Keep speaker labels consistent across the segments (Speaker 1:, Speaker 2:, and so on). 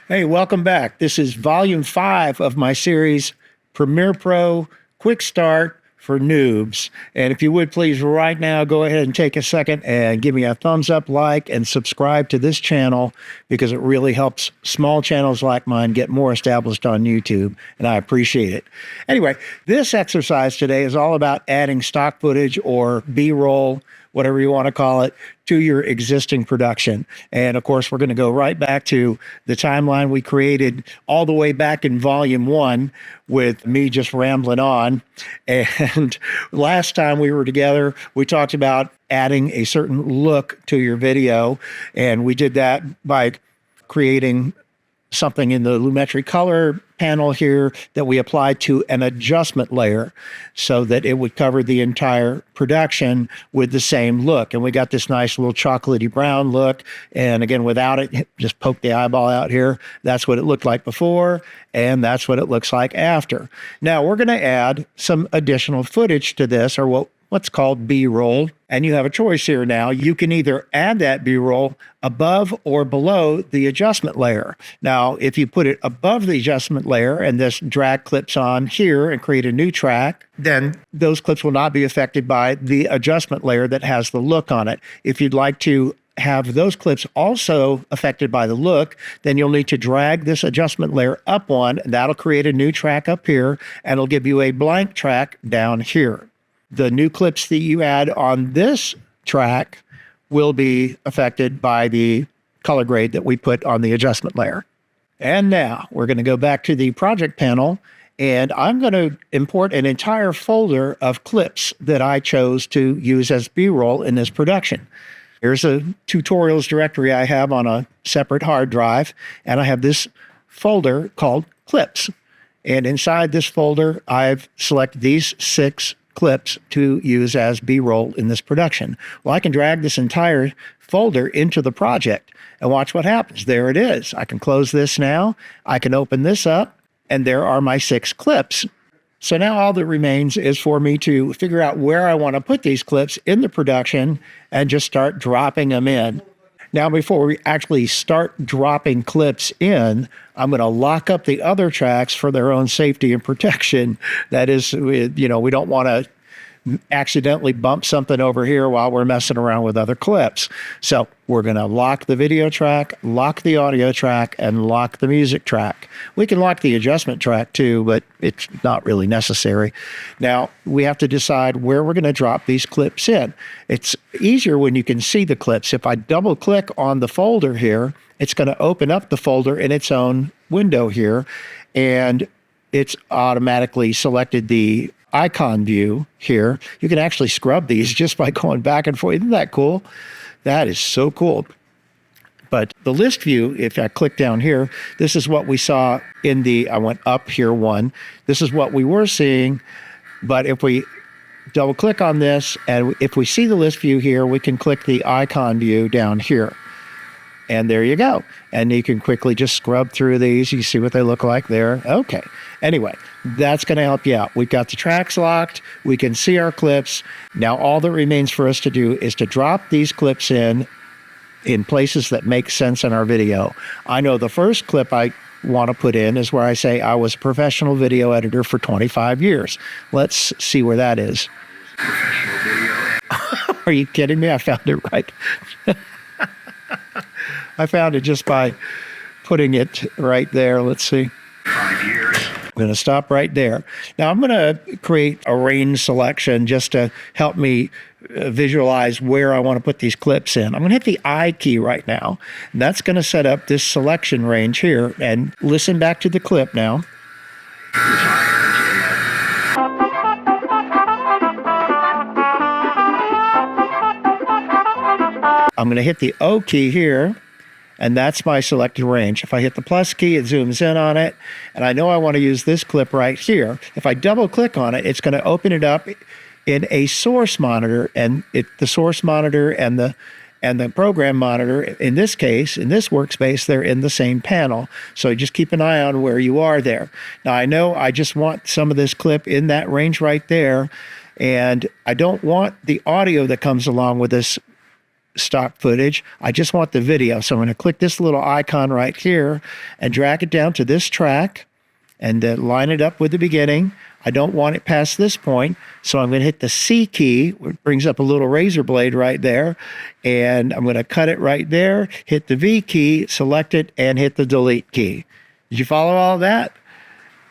Speaker 1: Hey, welcome back. This is volume 5 of my series, Premiere Pro Quick Start for Noobs. And if you would please right now, go ahead and take a second and give me a thumbs up, like, and subscribe to this channel because it really helps small channels like mine get more established on YouTube, and I appreciate it. Anyway, this exercise today is all about adding stock footage or B-roll, whatever you want to call it, to your existing production. And of course, we're going to go right back to the timeline we created all the way back in volume 1 with me just rambling on. And last time we were together, we talked about adding a certain look to your video. And we did that by creating something in the Lumetri color panel here that we applied to an adjustment layer so that it would cover the entire production with the same look. And we got this nice little chocolatey brown look. And again, without it, just poke the eyeball out here. That's what it looked like before, and that's what it looks like after. Now we're going to add some additional footage to this, or what's called B-roll. And you have a choice here now. You can either add that B-roll above or below the adjustment layer. Now, if you put it above the adjustment layer and this drag clips on here and create a new track, then those clips will not be affected by the adjustment layer that has the look on it. If you'd like to have those clips also affected by the look, then you'll need to drag this adjustment layer up one, and that'll create a new track up here, and it'll give you a blank track down here. The new clips that you add on this track will be affected by the color grade that we put on the adjustment layer. And now we're going to go back to the project panel, and I'm going to import an entire folder of clips that I chose to use as B-roll in this production. Here's a tutorials directory I have on a separate hard drive, and I have this folder called clips. And inside this folder, I've selected these 6 clips to use as B-roll in this production. Well, I can drag this entire folder into the project and watch what happens. There it is. I can close this now. I can open this up, and there are my 6 clips. So now all that remains is for me to figure out where I want to put these clips in the production and just start dropping them in. Now, before we actually start dropping clips in, I'm going to lock up the other tracks for their own safety and protection. That is, we don't want to accidentally bump something over here while we're messing around with other clips. So we're going to lock the video track, lock the audio track, and lock the music track. We can lock the adjustment track too, but it's not really necessary. Now we have to decide where we're going to drop these clips in. It's easier when you can see the clips. If I double click on the folder here, it's going to open up the folder in its own window here, and it's automatically selected the icon view here. You can actually scrub these just by going back and forth. Isn't that cool? That is so cool. But the list view, if I click down here, this is what we saw in I went up here one. This is what we were seeing. But if we double click on this, and if we see the list view here, we can click the icon view down here. And there you go. And you can quickly just scrub through these. You see what they look like there. Okay. Anyway, that's going to help you out. We've got the tracks locked. We can see our clips. Now, all that remains for us to do is to drop these clips in places that make sense in our video. I know the first clip I want to put in is where I say I was a professional video editor for 25 years. Let's see where that is. Professional video. Are you kidding me? I found it right. I found it just by putting it right there. Let's see. 5 years. I'm going to stop right there. Now I'm going to create a range selection just to help me visualize where I want to put these clips in. I'm going to hit the I key right now. And that's going to set up this selection range here. And listen back to the clip now. I'm going to hit the O key here, and that's my selected range. If I hit the plus key, it zooms in on it, and I know I want to use this clip right here. If I double click on it, it's going to open it up in a source monitor, and the source monitor and the program monitor, in this case, in this workspace, they're in the same panel. So just keep an eye on where you are there. Now, I know I just want some of this clip in that range right there, and I don't want the audio that comes along with this stock footage. I just want the video. So I'm going to click this little icon right here and drag it down to this track and line it up with the beginning. I don't want it past this point, so I'm going to hit the C key, which brings up a little razor blade right there, and I'm going to cut it right there, hit the V key, select it, and hit the delete key. Did you follow all that?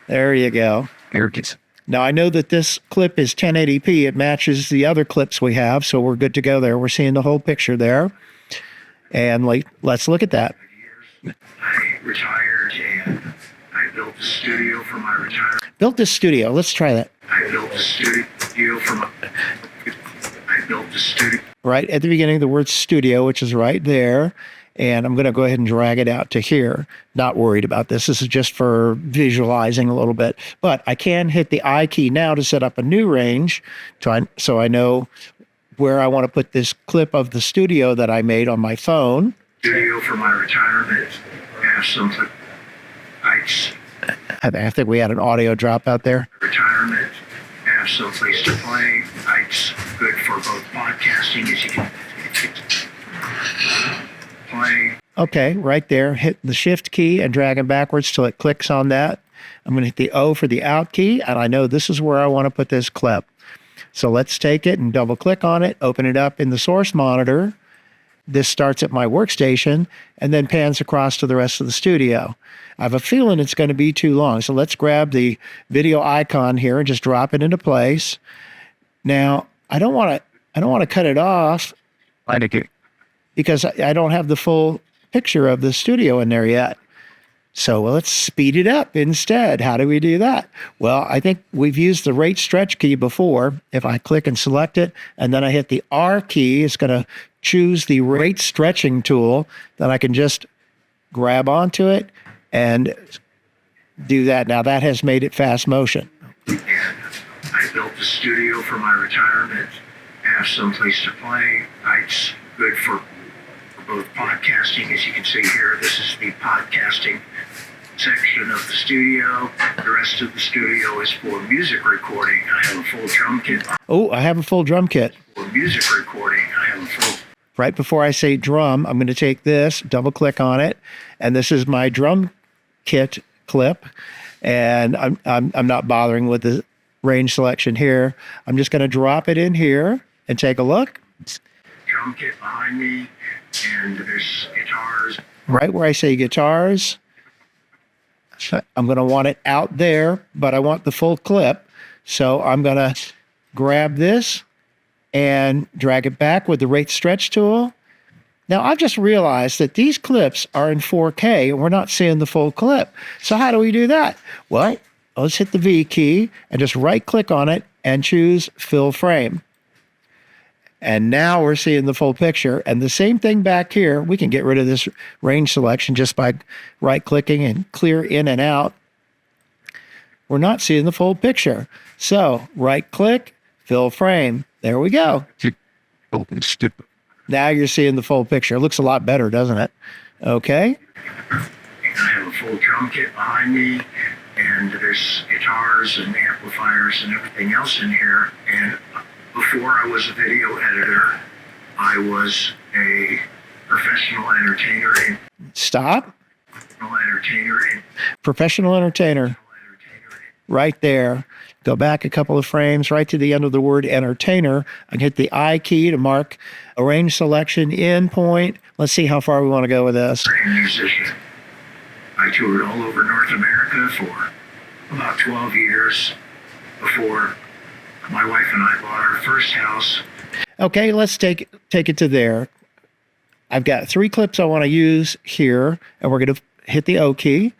Speaker 1: There you go.
Speaker 2: There it is.
Speaker 1: Now, I know that this clip is 1080p. It matches the other clips we have, so we're good to go there. We're seeing the whole picture there. And let's look at that.
Speaker 3: I retired and I built a studio for my retirement.
Speaker 1: Built this studio. Let's try that.
Speaker 3: I built a studio for my... I built a studio.
Speaker 1: Right at the beginning, the word studio, which is right there. And I'm going to go ahead and drag it out to here. Not worried about this. This is just for visualizing a little bit. But I can hit the I key now to set up a new range so I know where I want to put this clip of the studio that I made on my phone.
Speaker 3: Studio for my retirement. Have something.
Speaker 1: I think we had an audio drop out there.
Speaker 3: Retirement. Have someplace to play. It's good for both podcasting as you can play.
Speaker 1: Okay, right there. Hit the shift key and drag it backwards till it clicks on that. I'm going to hit the O for the out key, and I know this is where I want to put this clip. So let's take it and double click on it, open it up in the source monitor. This starts at my workstation and then pans across to the rest of the studio. I have a feeling it's going to be too long. So let's grab the video icon here and just drop it into place. Now, I don't want to cut it off because I don't have the full picture of the studio in there yet. So let's speed it up instead. How do we do that? Well, I think we've used the rate stretch key before. If I click and select it, and then I hit the R key, it's going to choose the rate stretching tool. Then I can just grab onto it and do that. Now that has made it fast motion.
Speaker 3: And I built a studio for my retirement. Have someplace to play. It's good for both podcasting, as you can see here. This is the podcasting section of the studio. The rest of the studio is for music recording. I have a full drum kit.
Speaker 1: Oh, I have a full drum kit.
Speaker 3: For music recording, I have a full...
Speaker 1: Right before I say drum, I'm going to take this, double click on it, and this is my drum kit clip. And I'm not bothering with the range selection here. I'm just going to drop it in here and take a look.
Speaker 3: Drum kit behind me, and there's guitars.
Speaker 1: Right where I say guitars, I'm going to want it out there, but I want the full clip. So I'm going to grab this and drag it back with the rate stretch tool. Now, I've just realized that these clips are in 4K and we're not seeing the full clip. So how do we do that? Well, let's hit the V key and just right click on it and choose fill frame. And now we're seeing the full picture. And the same thing back here, we can get rid of this range selection just by right-clicking and clear in and out. We're not seeing the full picture. So right-click, fill frame. There we go. Now you're seeing the full picture. It looks a lot better, doesn't it? Okay.
Speaker 3: I have a full drum kit behind me, and there's guitars and amplifiers and everything else in here. And before I was a video editor, I was a professional entertainer.
Speaker 1: Stop. Professional entertainer. Right there. Go back a couple of frames, right to the end of the word entertainer. I can hit the I key to mark a range selection in point. Let's see how far we want to go with this.
Speaker 3: Musician. I toured all over North America for about 12 years before my wife and I bought our first house.
Speaker 1: Okay, let's take it to there. I've got 3 clips I want to use here, and we're going to hit the O key.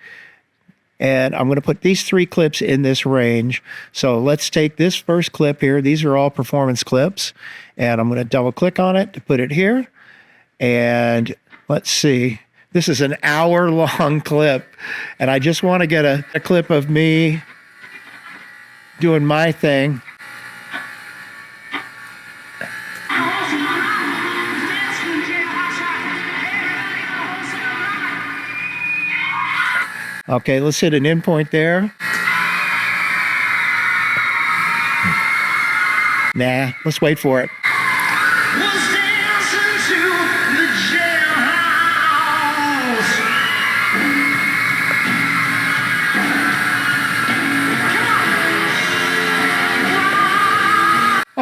Speaker 1: And I'm going to put these 3 clips in this range. So let's take this first clip here. These are all performance clips. And I'm going to double click on it to put it here. And let's see. This is an hour-long clip. And I just want to get a clip of me doing my thing. Okay, let's hit an endpoint there. Nah, let's wait for it.
Speaker 4: Was dancing to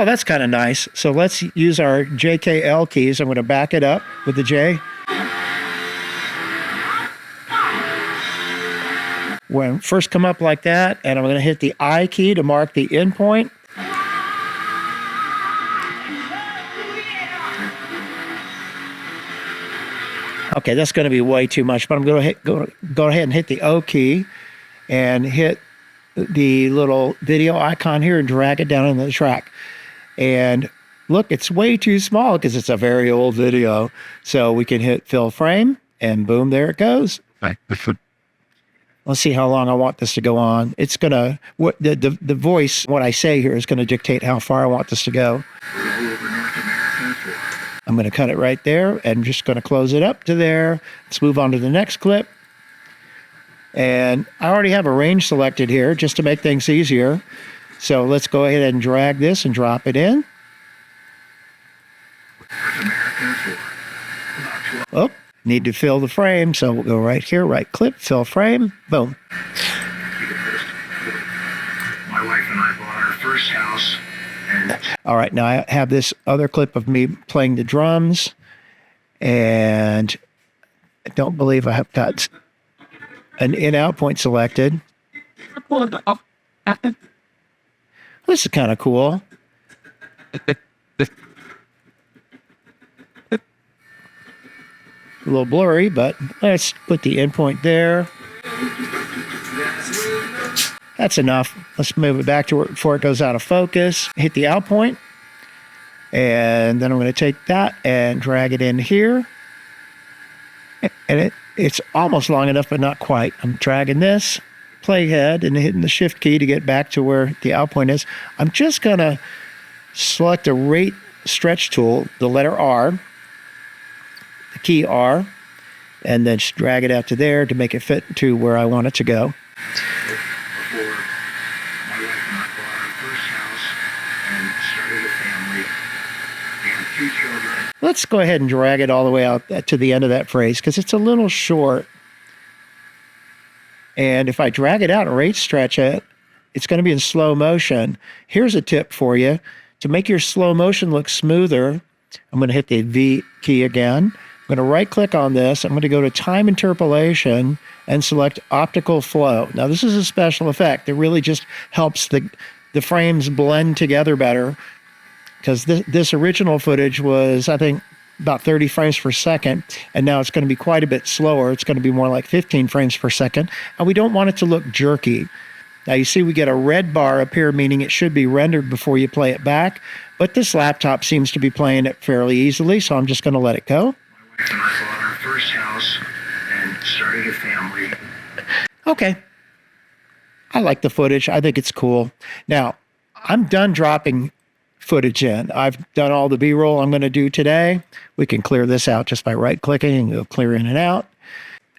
Speaker 1: Oh, that's kind of nice. So let's use our JKL keys. I'm going to back it up with the J. When first come up like that, and I'm going to hit the I key to mark the endpoint. Okay, that's going to be way too much, but I'm going to go ahead and hit the O key and hit the little video icon here and drag it down into the track. And look, it's way too small because it's a very old video. So we can hit fill frame and boom, there it goes.
Speaker 2: Right.
Speaker 1: Let's see how long I want this to go on. It's going to, the voice, what I say here is going to dictate how far I want this to go. I'm going to cut it right there and just going to close it up to there. Let's move on to the next clip. And I already have a range selected here just to make things easier. So let's go ahead and drag this and drop it in. Oh, need to fill the frame. So we'll go right here, right click, fill frame, boom.
Speaker 3: My wife and I bought our first house.
Speaker 1: All right, now I have this other clip of me playing the drums, and I don't believe I have got an in-out point selected. This is kind of cool. A little blurry, but let's put the endpoint there. That's enough. Let's move it back to where, before it goes out of focus. Hit the out point. And then I'm going to take that and drag it in here. And it's almost long enough, but not quite. I'm dragging this playhead and hitting the shift key to get back to where the out point is. I'm just going to select the rate stretch tool, the letter R, the key R, and then just drag it out to there to make it fit to where I want it to go. Let's go ahead and drag it all the way out to the end of that phrase because it's a little short. And if I drag it out and rate stretch it, it's going to be in slow motion. Here's a tip for you. To make your slow motion look smoother, I'm going to hit the V key again. I'm going to right click on this. I'm going to go to time interpolation and select optical flow. Now this is a special effect. It really just helps the frames blend together better. Because this original footage was, I think, about 30 frames per second, and now it's going to be quite a bit slower. It's going to be more like 15 frames per second, and we don't want it to look jerky. Now, you see we get a red bar up here, meaning it should be rendered before you play it back, but this laptop seems to be playing it fairly easily, so I'm just going to let it go.
Speaker 3: My wife and I bought our first house and started a family.
Speaker 1: Okay. I like the footage. I think it's cool. Now, I'm done dropping footage in. I've done all the B-roll I'm going to do today. We can clear this out just by right-clicking and go clear in and out.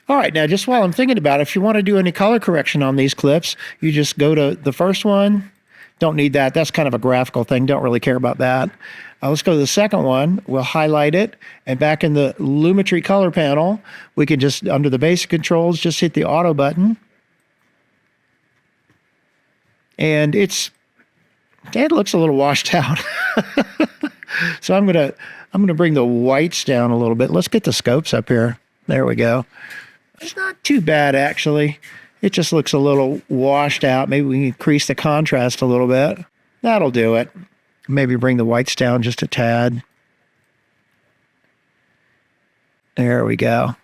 Speaker 1: All right, now just while I'm thinking about it, if you want to do any color correction on these clips, you just go to the first one. Don't need that. That's kind of a graphical thing. Don't really care about that. Let's go to the second one. We'll highlight it. And back in the Lumetri color panel, we can just, under the basic controls, just hit the auto button. And it looks a little washed out. So I'm gonna bring the whites down a little bit. Let's get the scopes up here. There we go. It's not too bad actually. It just looks a little washed out. Maybe we can increase the contrast a little bit. That'll do it. Maybe bring the whites down just a tad. There we go.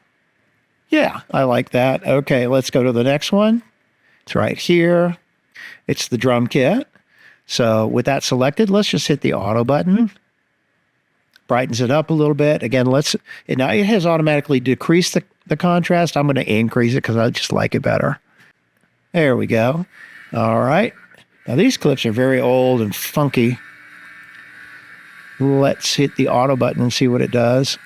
Speaker 1: Yeah, I like that. Okay, let's go to the next one. It's right here. It's the drum kit. So with that selected, let's just hit the auto button. Brightens it up a little bit. Again, now it has automatically decreased the contrast. I'm going to increase it because I just like it better. There we go. All right. Now these clips are very old and funky. Let's hit the auto button and see what it does.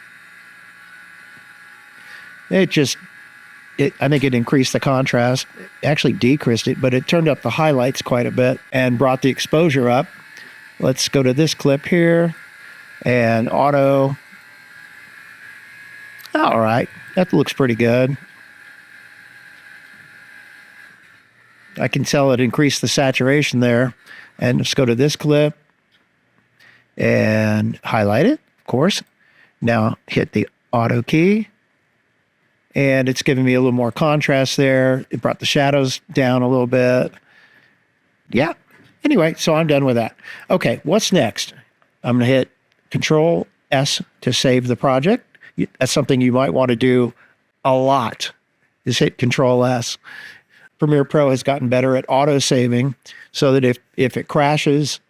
Speaker 1: I think it increased the contrast, actually decreased it, but it turned up the highlights quite a bit and brought the exposure up. Let's go to this clip here and auto. All right, that looks pretty good. I can tell it increased the saturation there. And let's go to this clip. and highlight it, of course. Now hit the auto key, and it's giving me a little more contrast there. It brought the shadows down a little bit. Yeah. Anyway, so I'm done with that. Okay, what's next? I'm going to hit Control S to save the project. That's something you might want to do a lot, is hit Control S. Premiere Pro has gotten better at auto saving so that if it crashes,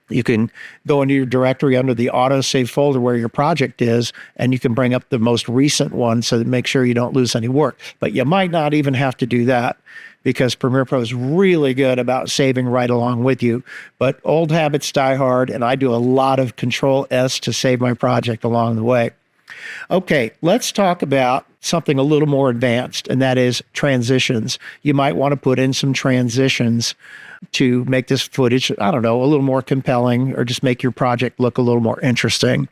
Speaker 1: you can go into your directory under the auto save folder where your project is, and you can bring up the most recent one so that make sure you don't lose any work. But you might not even have to do that because Premiere Pro is really good about saving right along with you. But old habits die hard, and I do a lot of Control S to save my project along the way. Okay, let's talk about something a little more advanced, and that is transitions. You might want to put in some transitions to make this footage, I don't know, a little more compelling, or just make your project look a little more interesting.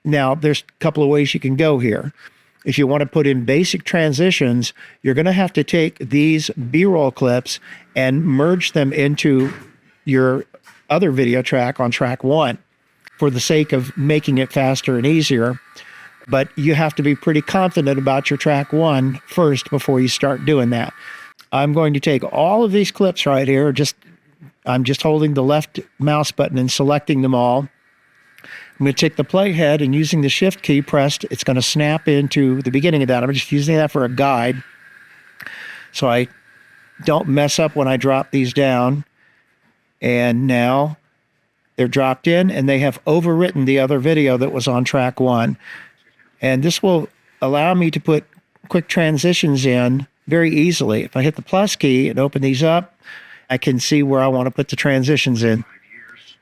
Speaker 1: Now, there's a couple of ways you can go here. If you want to put in basic transitions, you're going to have to take these B-roll clips and merge them into your other video track on track 1 for the sake of making it faster and easier. But you have to be pretty confident about your track 1 first before you start doing that. I'm going to take all of these clips right here. I'm just holding the left mouse button and selecting them all. I'm going to take the playhead, and using the shift key pressed, it's going to snap into the beginning of that. I'm just using that for a guide so I don't mess up when I drop these down. And now they're dropped in, and they have overwritten the other video that was on track 1. And this will allow me to put quick transitions in very easily. If I hit the plus key and open these up, I can see where I want to put the transitions in.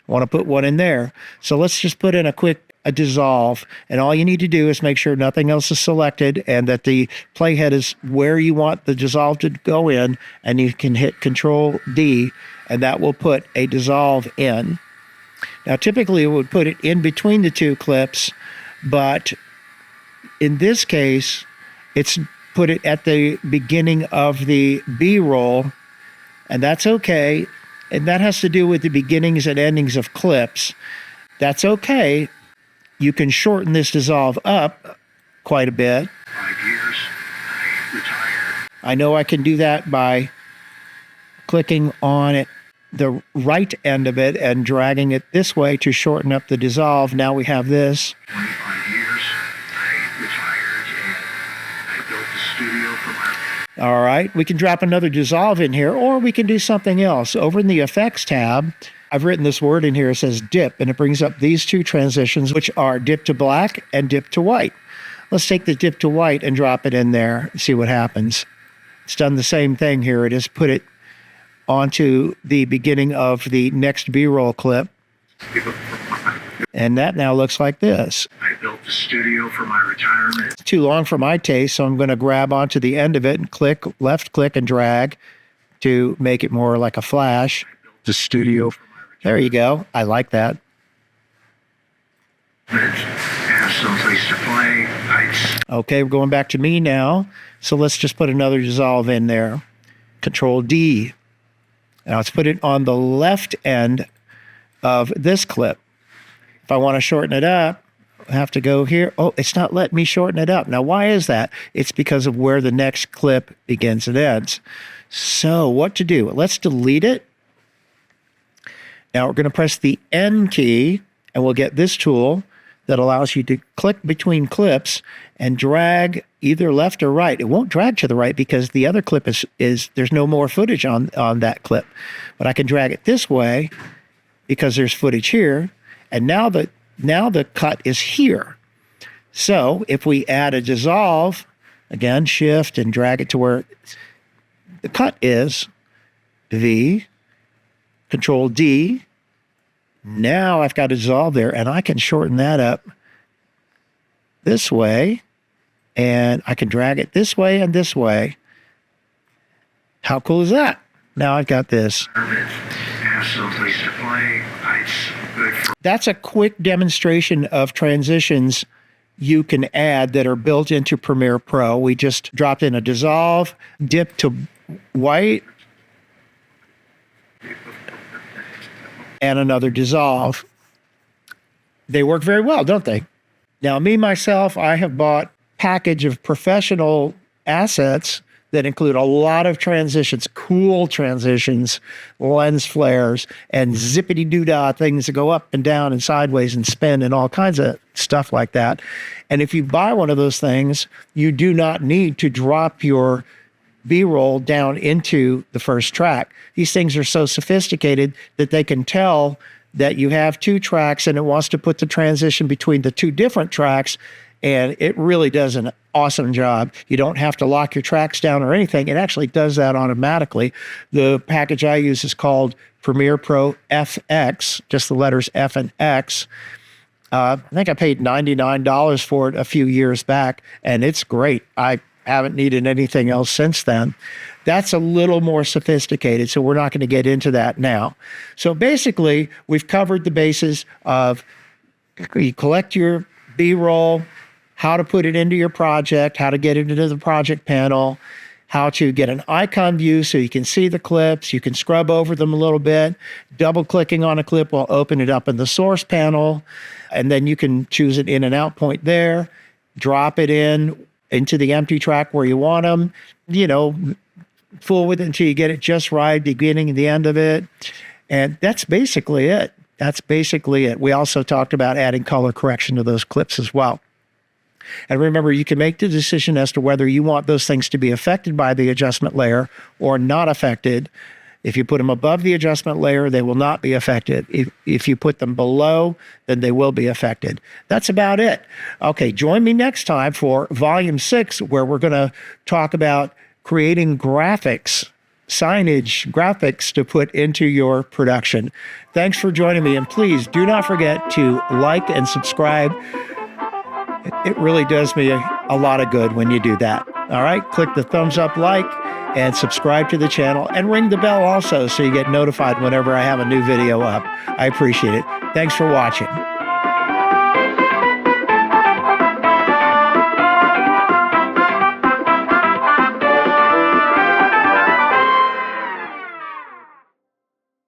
Speaker 1: I want to put one in there. So let's just put in a dissolve. And all you need to do is make sure nothing else is selected and that the playhead is where you want the dissolve to go in. And you can hit Control D, and that will put a dissolve in. Now, typically it would put it in between the two clips, but in this case, it's put it at the beginning of the B-roll, and that's okay. And that has to do with the beginnings and endings of clips. That's okay. You can shorten this dissolve up quite a bit.
Speaker 3: 5 years, I retired.
Speaker 1: I know I can do that by clicking on it, the right end of it, and dragging it this way to shorten up the dissolve. Now we have this.
Speaker 3: 25 years, I retired, and I built the studio for my...
Speaker 1: All right, we can drop another dissolve in here, or we can do something else. Over in the effects tab, I've written this word in here. It says dip, and it brings up these two transitions, which are dip to black and dip to white. Let's take the dip to white and drop it in there and see what happens. It's done the same thing here. It has put it onto the beginning of the next B-roll clip. And that now looks like this.
Speaker 3: I built the studio for my retirement.
Speaker 1: It's too long for my taste, so I'm going to grab onto the end of it and left click and drag to make it more like a flash.
Speaker 3: The studio for my retirement.
Speaker 1: There you go. I like that.
Speaker 3: Have someplace to play. Heights.
Speaker 1: Okay, we're going back to me now. So let's just put another dissolve in there. Control D. Now let's put it on the left end of this clip. If I want to shorten it up, I have to go here. Oh, it's not letting me shorten it up. Now, why is that? It's because of where the next clip begins and ends. So what to do? Let's delete it. Now we're going to press the N key, and we'll get this tool that allows you to click between clips and drag either left or right. It won't drag to the right because the other clip is there's no more footage on that clip. But I can drag it this way because there's footage here. And now the cut is here. So if we add a dissolve, again, shift and drag it to where the cut is, V, Control D. Now I've got a dissolve there, and I can shorten that up this way, and I can drag it this way and this way. How cool is that? Now I've got this.
Speaker 3: Have someplace to play. Heights. Good for...
Speaker 1: That's a quick demonstration of transitions you can add that are built into Premiere Pro. We just dropped in a dissolve, dip to white, and another dissolve. They work very well, don't they? Now, me, myself, I have bought package of professional assets that include a lot of transitions, cool transitions, lens flares, and zippity-doo-dah things that go up and down and sideways and spin and all kinds of stuff like that. And if you buy one of those things, you do not need to drop your B-roll down into the first track. These things are so sophisticated that they can tell that you have 2 tracks and it wants to put the transition between the 2 different tracks, and it really does an awesome job. You don't have to lock your tracks down or anything. It actually does that automatically. The package I use is called Premiere Pro FX, just the letters F and X. I think I paid $99 for it a few years back, and it's great. I haven't needed anything else since then. That's a little more sophisticated, so we're not going to get into that now. So basically, we've covered the bases of you collect your B-roll, how to put it into your project, how to get it into the project panel, how to get an icon view so you can see the clips, you can scrub over them a little bit. Double-clicking on a clip will open it up in the source panel, and then you can choose an in and out point there, drop it into the empty track where you want them, fool with it until you get it just right, beginning and the end of it. And that's basically it. We also talked about adding color correction to those clips as well. And remember, you can make the decision as to whether you want those things to be affected by the adjustment layer or not affected. If you put them above the adjustment layer, they will not be affected. If you put them below, then they will be affected. That's about it. Okay, join me next time for Volume 6, where we're going to talk about creating graphics, signage graphics to put into your production. Thanks for joining me, and please do not forget to like and subscribe. It really does me a lot of good when you do that. All right, click the thumbs up, like, and subscribe to the channel, and ring the bell also so you get notified whenever I have a new video up. I appreciate it. Thanks for watching.